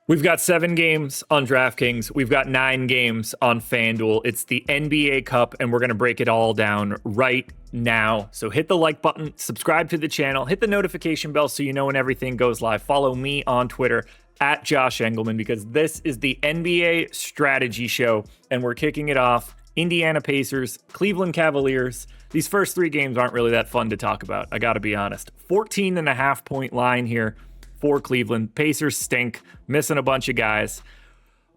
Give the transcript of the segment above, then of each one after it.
We've got 7 games on DraftKings. We've got 9 games on FanDuel. It's the NBA Cup, and we're going to break it all down right now. So hit the like button, subscribe to the channel, hit the notification bell so you know when everything goes live. Follow me on Twitter at Josh Engleman, because this is the NBA strategy show, and we're kicking it off. Indiana Pacers, Cleveland Cavaliers. These first 3 games aren't really that fun to talk about, I got to be honest. 14.5 point line here for Cleveland. Pacers stink, missing a bunch of guys.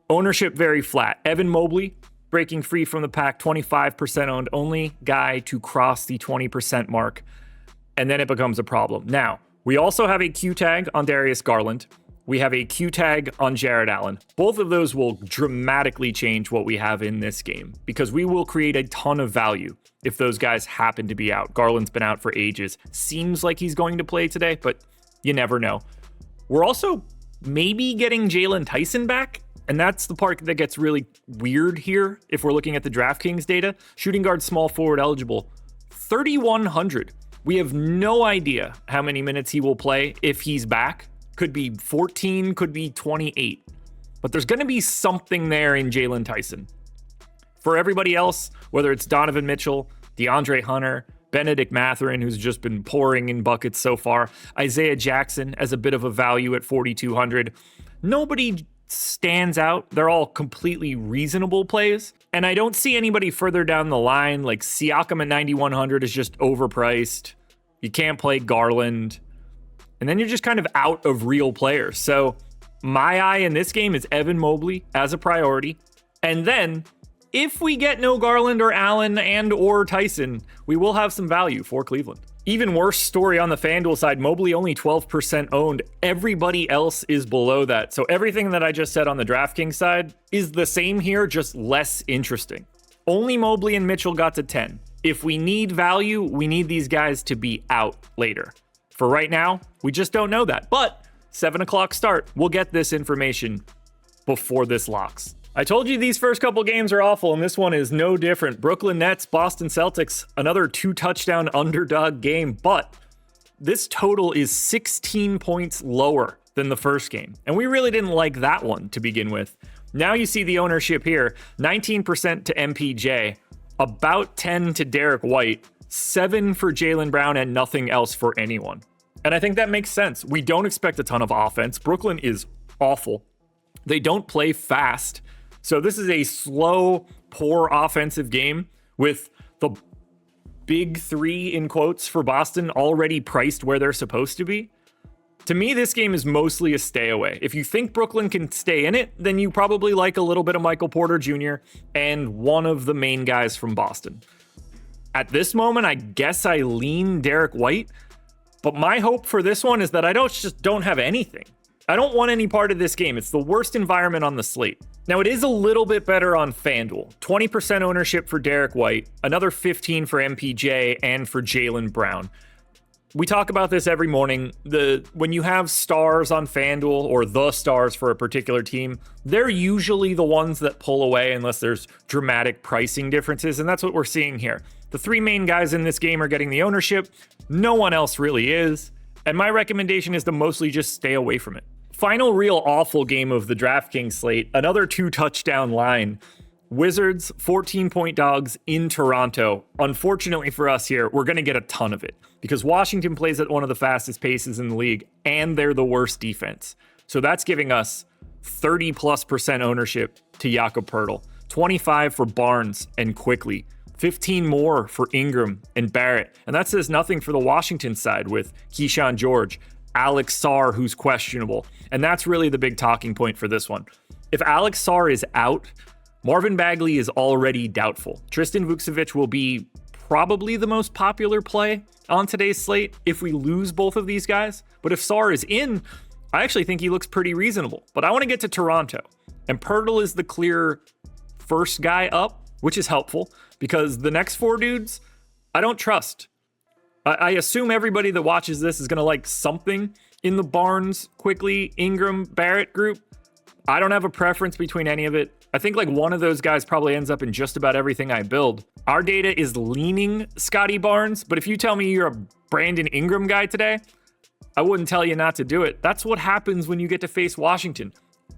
Ownership very flat. Evan Mobley breaking free from the pack, 25% owned, only guy to cross the 20% mark, and then it becomes a problem. Now, we also have a Q tag on Darius Garland. We have a Q tag on Jared Allen. Both of those will dramatically change what we have in this game, because we will create a ton of value if those guys happen to be out. Garland's been out for ages. Seems like he's going to play today, but you never know. We're also maybe getting Jalen Tyson back, and that's the part that gets really weird here if we're looking at the DraftKings data. Shooting guard, small forward eligible, 3,100. We have no idea how many minutes he will play if he's back. Could be 14, could be 28. But there's going to be something there in Jalen Tyson. For everybody else, whether it's Donovan Mitchell, DeAndre Hunter, Benedict Mathurin, who's just been pouring in buckets so far, Isaiah Jackson as a bit of a value at 4,200. Nobody stands out. They're all completely reasonable plays. And I don't see anybody further down the line. Like Siakam at 9,100 is just overpriced. You can't play Garland. And then you're just kind of out of real players. So my eye in this game is Evan Mobley as a priority. And then if we get no Garland or Allen and or Tyson, we will have some value for Cleveland. Even worse story on the FanDuel side, Mobley only 12% owned. Everybody else is below that. So everything that I just said on the DraftKings side is the same here, just less interesting. Only Mobley and Mitchell got to 10. If we need value, we need these guys to be out later. For right now, we just don't know that. But 7 o'clock start, we'll get this information before this locks. I told you these first couple games are awful, and this one is no different. Brooklyn Nets, Boston Celtics, another 2-touchdown underdog game, but this total is 16 points lower than the first game, and we really didn't like that one to begin with. Now you see the ownership here, 19% to MPJ, about 10 to Derek White, 7 for Jaylen Brown, and nothing else for anyone. And I think that makes sense. We don't expect a ton of offense. Brooklyn is awful. They don't play fast. So this is a slow, poor offensive game with the big 3 in quotes for Boston already priced where they're supposed to be. To me, this game is mostly a stay away. If you think Brooklyn can stay in it, then you probably like a little bit of Michael Porter Jr. and one of the main guys from Boston. At this moment, I guess I lean Derek White, but my hope for this one is that I don't have anything. I don't want any part of this game. It's the worst environment on the slate. Now, it is a little bit better on FanDuel. 20% ownership for Derek White, another 15 for MPJ and for Jaylen Brown. We talk about this every morning. When you have stars on FanDuel or the stars for a particular team, they're usually the ones that pull away unless there's dramatic pricing differences, and that's what we're seeing here. The 3 main guys in this game are getting the ownership. No one else really is, and my recommendation is to mostly just stay away from it. Final real awful game of the DraftKings slate, another 2-touchdown line. Wizards, 14-point dogs in Toronto. Unfortunately for us here, we're going to get a ton of it because Washington plays at one of the fastest paces in the league, and they're the worst defense. So that's giving us 30+% ownership to Jakob Poeltl, 25 for Barnes and Quickly, 15 more for Ingram and Barrett. And that says nothing for the Washington side with Keyshawn George, Alex Sarr, who's questionable. And that's really the big talking point for this one. If Alex Sarr is out, Marvin Bagley is already doubtful. Tristan Vukcevic will be probably the most popular play on today's slate if we lose both of these guys. But if Sarr is in, I actually think he looks pretty reasonable. But I want to get to Toronto. And Poeltl is the clear first guy up, which is helpful because the next 4 dudes, I don't trust. I assume everybody that watches this is going to like something in the Barnes, Quickly, Ingram, Barrett group. I don't have a preference between any of it. I think like one of those guys probably ends up in just about everything I build. Our data is leaning Scotty Barnes, but if you tell me you're a Brandon Ingram guy today, I wouldn't tell you not to do it. That's what happens when you get to face Washington.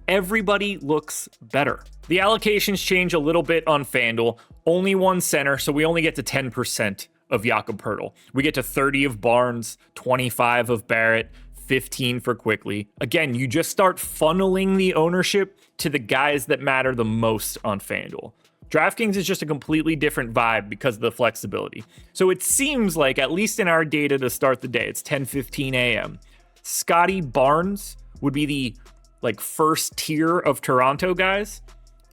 Everybody looks better. The allocations change a little bit on FanDuel. Only one center, so we only get to 10% of Jakob Poeltl. We get to 30 of Barnes, 25 of Barrett, 15 for Quickly. Again, you just start funneling the ownership to the guys that matter the most on FanDuel. DraftKings is just a completely different vibe because of the flexibility. So it seems like, at least in our data to start the day, it's 10:15 a.m. Scotty Barnes would be the first tier of Toronto guys.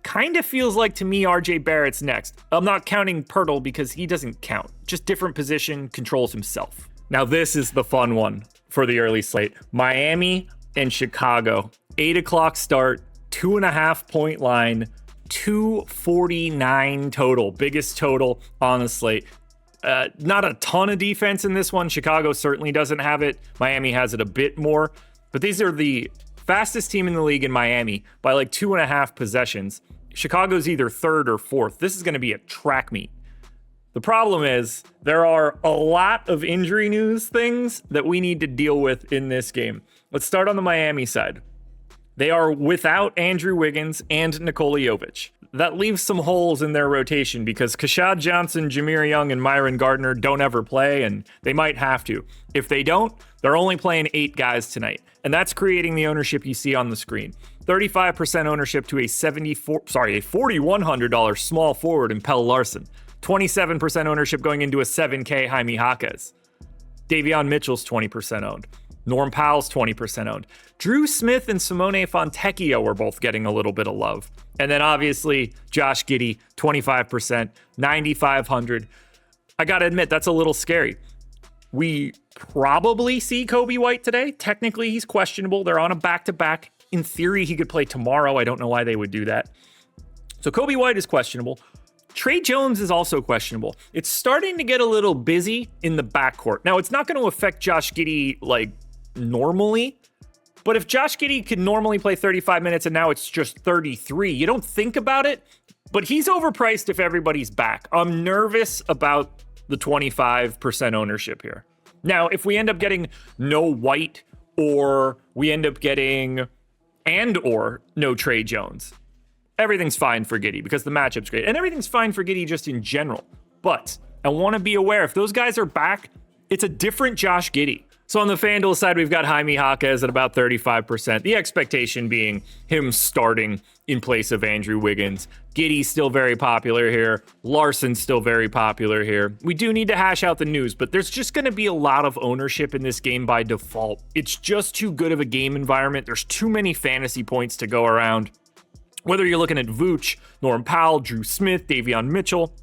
Kind of feels like to me RJ Barrett's next. I'm not counting Poeltl because he doesn't count. Just different position, controls himself. Now this is the fun one for the early slate. Miami and Chicago. 8 o'clock start, 2.5 point line, 249 total. Biggest total on the slate. Not a ton of defense in this one. Chicago certainly doesn't have it. Miami has it a bit more. But these are the fastest team in the league in Miami by 2.5 possessions. Chicago's either third or fourth. This is going to be a track meet. The problem is there are a lot of injury news things that we need to deal with in this game. Let's start on the Miami side. They are without Andrew Wiggins and Nikola Jovic. That leaves some holes in their rotation because Kashad Johnson, Jameer Young, and Myron Gardner don't ever play, and they might have to. If they don't, they're only playing 8 guys tonight, and that's creating the ownership you see on the screen. 35% ownership to a $4,100 small forward in Pelle Larsson. 27% ownership going into a $7K Jaime Jaquez. Davion Mitchell's 20% owned. Norm Powell's 20% owned. Drew Smith and Simone Fontecchio were both getting a little bit of love. And then obviously Josh Giddey, 25%, 9,500. I got to admit, that's a little scary. We probably see Kobe White today. Technically, he's questionable. They're on a back-to-back. In theory, he could play tomorrow. I don't know why they would do that. So Kobe White is questionable. Trey Jones is also questionable. It's starting to get a little busy in the backcourt. Now, it's not going to affect Josh Giddey normally, but if Josh Giddey could normally play 35 minutes and now it's just 33, you don't think about it, but he's overpriced if everybody's back. I'm nervous about the 25% ownership here. Now, if we end up getting no White or we end up getting or no Trey Jones, everything's fine for Giddey because the matchup's great. And everything's fine for Giddey just in general. But I want to be aware, if those guys are back, it's a different Josh Giddey. So on the FanDuel side, we've got Jaime Jaquez at about 35%. The expectation being him starting in place of Andrew Wiggins. Giddey's still very popular here. Larson's still very popular here. We do need to hash out the news, but there's just going to be a lot of ownership in this game by default. It's just too good of a game environment. There's too many fantasy points to go around. Whether you're looking at Vooch, Norm Powell, Drew Smith, Davion Mitchell.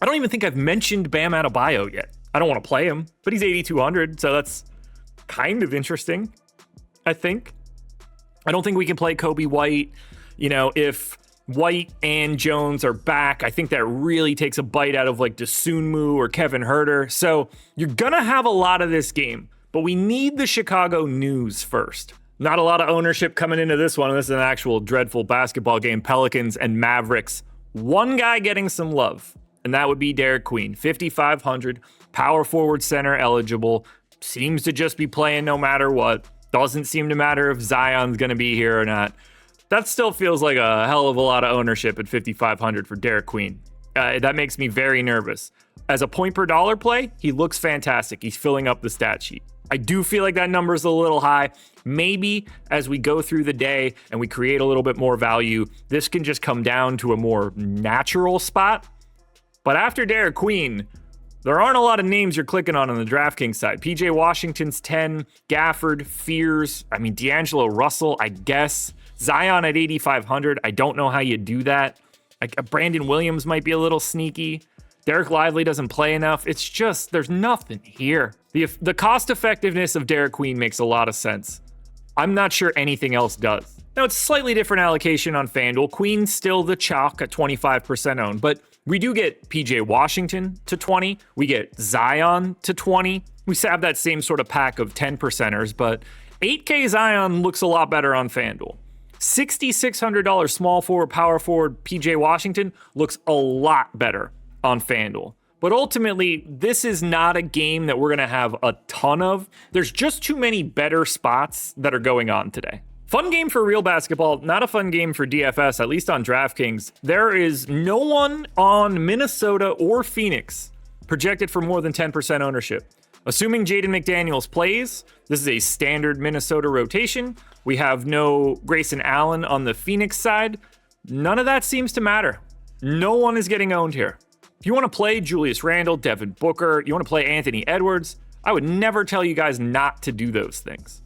I don't even think I've mentioned Bam Adebayo yet. I don't want to play him, but he's 8,200, so that's kind of interesting, I think. I don't think we can play Kobe White. If White and Jones are back, I think that really takes a bite out of Dosunmu or Kevin Huerter. So you're going to have a lot of this game, but we need the Chicago news first. Not a lot of ownership coming into this one. This is an actual dreadful basketball game. Pelicans and Mavericks. One guy getting some love, and that would be Derek Queen. 5,500, power forward center eligible. Seems to just be playing no matter what. Doesn't seem to matter if Zion's going to be here or not. That still feels like a hell of a lot of ownership at 5,500 for Derek Queen. That makes me very nervous. As a point per dollar play, he looks fantastic. He's filling up the stat sheet. I do feel like that number is a little high. Maybe as we go through the day and we create a little bit more value, this can just come down to a more natural spot. But after Derek Queen, there aren't a lot of names you're clicking on the DraftKings side. PJ Washington's 10, Gafford, Fears, D'Angelo Russell, I guess. Zion at 8,500. I don't know how you do that. Brandon Williams might be a little sneaky. Derek Lively doesn't play enough. It's just, there's nothing here. The cost effectiveness of Derek Queen makes a lot of sense. I'm not sure anything else does. Now, it's a slightly different allocation on FanDuel. Queen's still the chalk at 25% owned, but we do get PJ Washington to 20. We get Zion to 20. We have that same sort of pack of 10%ers, but 8K Zion looks a lot better on FanDuel. $6,600 small forward, power forward PJ Washington looks a lot better on FanDuel. But ultimately, this is not a game that we're going to have a ton of. There's just too many better spots that are going on today. Fun game for real basketball, not a fun game for DFS, at least on DraftKings. There is no one on Minnesota or Phoenix projected for more than 10% ownership. Assuming Jaden McDaniels plays, this is a standard Minnesota rotation. We have no Grayson Allen on the Phoenix side. None of that seems to matter. No one is getting owned here. If you want to play Julius Randle, Devin Booker, you want to play Anthony Edwards, I would never tell you guys not to do those things.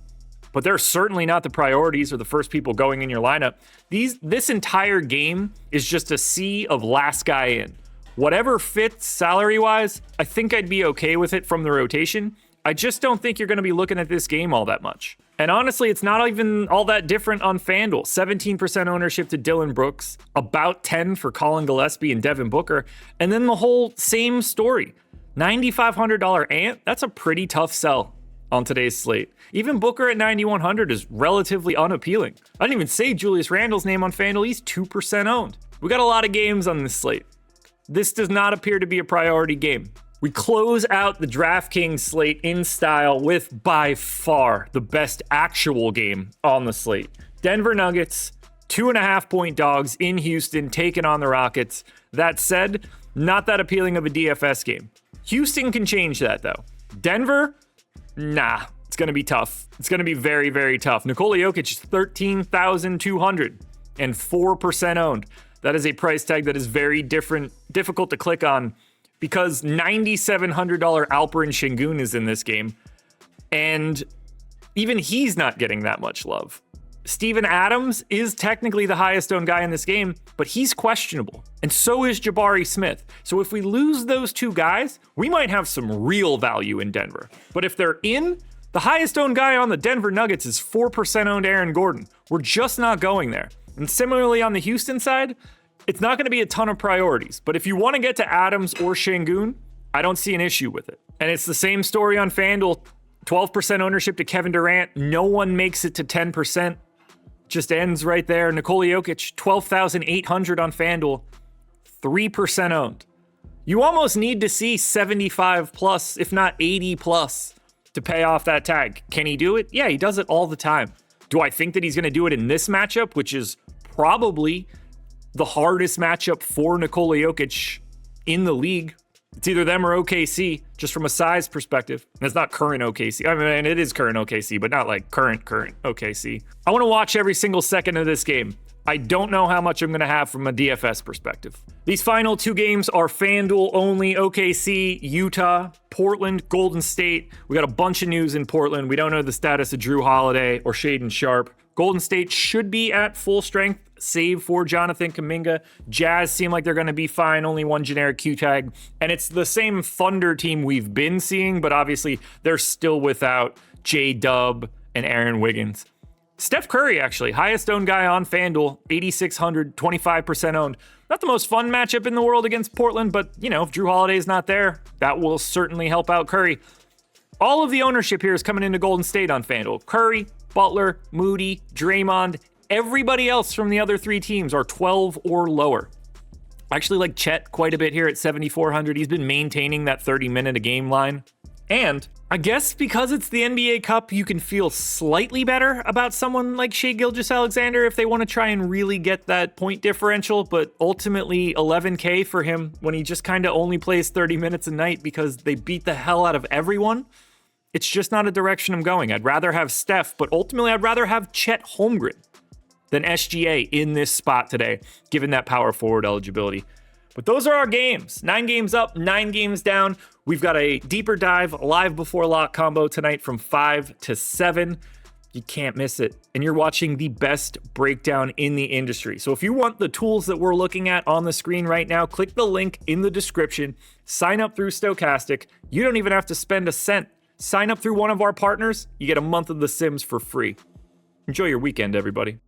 But they're certainly not the priorities or the first people going in your lineup. This entire game is just a sea of last guy in. Whatever fits salary-wise, I think I'd be okay with it from the rotation. I just don't think you're going to be looking at this game all that much. And honestly, it's not even all that different on FanDuel. 17% ownership to Dylan Brooks, about 10 for Colin Gillespie and Devin Booker, and then the whole same story. $9,500 Ant, that's a pretty tough sell on today's slate. Even Booker at 9,100 is relatively unappealing. I didn't even say Julius Randle's name on FanDuel. He's 2% owned. We got a lot of games on this slate. This does not appear to be a priority game. We close out the DraftKings slate in style with by far the best actual game on the slate. Denver Nuggets, 2.5-point dogs in Houston, taking on the Rockets. That said, not that appealing of a DFS game. Houston can change that though. Denver, nah, it's going to be tough. It's going to be very, very tough. Nikola Jokic is 13,200 and 4% owned. That is a price tag that is very difficult to click on because $9,700 Alperen Şengün is in this game, and even he's not getting that much love. Steven Adams is technically the highest owned guy in this game, but he's questionable, and so is Jabari Smith. So if we lose those two guys, we might have some real value in Denver. But if they're in, the highest owned guy on the Denver Nuggets is 4% owned Aaron Gordon. We're just not going there. And similarly on the Houston side, it's not going to be a ton of priorities, but if you want to get to Adams or Şengün, I don't see an issue with it. And it's the same story on FanDuel. 12% ownership to Kevin Durant. No one makes it to 10%. Just ends right there. Nikola Jokic, 12,800 on FanDuel. 3% owned. You almost need to see 75 plus, if not 80 plus, to pay off that tag. Can he do it? Yeah, he does it all the time. Do I think that he's going to do it in this matchup, which is probably the hardest matchup for Nikola Jokic in the league? It's either them or OKC, just from a size perspective. And it's not current OKC. I mean, it is current OKC, but not like current OKC. I want to watch every single second of this game. I don't know how much I'm going to have from a DFS perspective. These final two games are FanDuel only. OKC, Utah, Portland, Golden State. We got a bunch of news in Portland. We don't know the status of Drew Holiday or Shaedon Sharpe. Golden State should be at full strength, save for Jonathan Kuminga. Jazz seem like they're going to be fine, only one generic Q tag. And it's the same Thunder team we've been seeing, but obviously they're still without J-Dub and Aaron Wiggins. Steph Curry, actually, highest owned guy on FanDuel, 8,600, 25% owned. Not the most fun matchup in the world against Portland, but, you know, if Drew Holiday's not there, that will certainly help out Curry. All of the ownership here is coming into Golden State on FanDuel. Curry, Butler, Moody, Draymond, everybody else from the other three teams are 12 or lower. I actually like Chet quite a bit here at 7,400. He's been maintaining that 30-minute a game line. And I guess because it's the NBA Cup, you can feel slightly better about someone like Shai Gilgeous-Alexander if they want to try and really get that point differential, but ultimately $11K for him when he just kind of only plays 30 minutes a night because they beat the hell out of everyone. It's just not a direction I'm going. I'd rather have Steph, but ultimately I'd rather have Chet Holmgren than SGA in this spot today, given that power forward eligibility. But those are our games. 9 games up, 9 games down. We've got a deeper dive live before lock combo tonight from 5 to 7. You can't miss it. And you're watching the best breakdown in the industry. So if you want the tools that we're looking at on the screen right now, click the link in the description. Sign up through Stokastic. You don't even have to spend a cent. Sign up through one of our partners. You get a month of The Sims for free. Enjoy your weekend, everybody.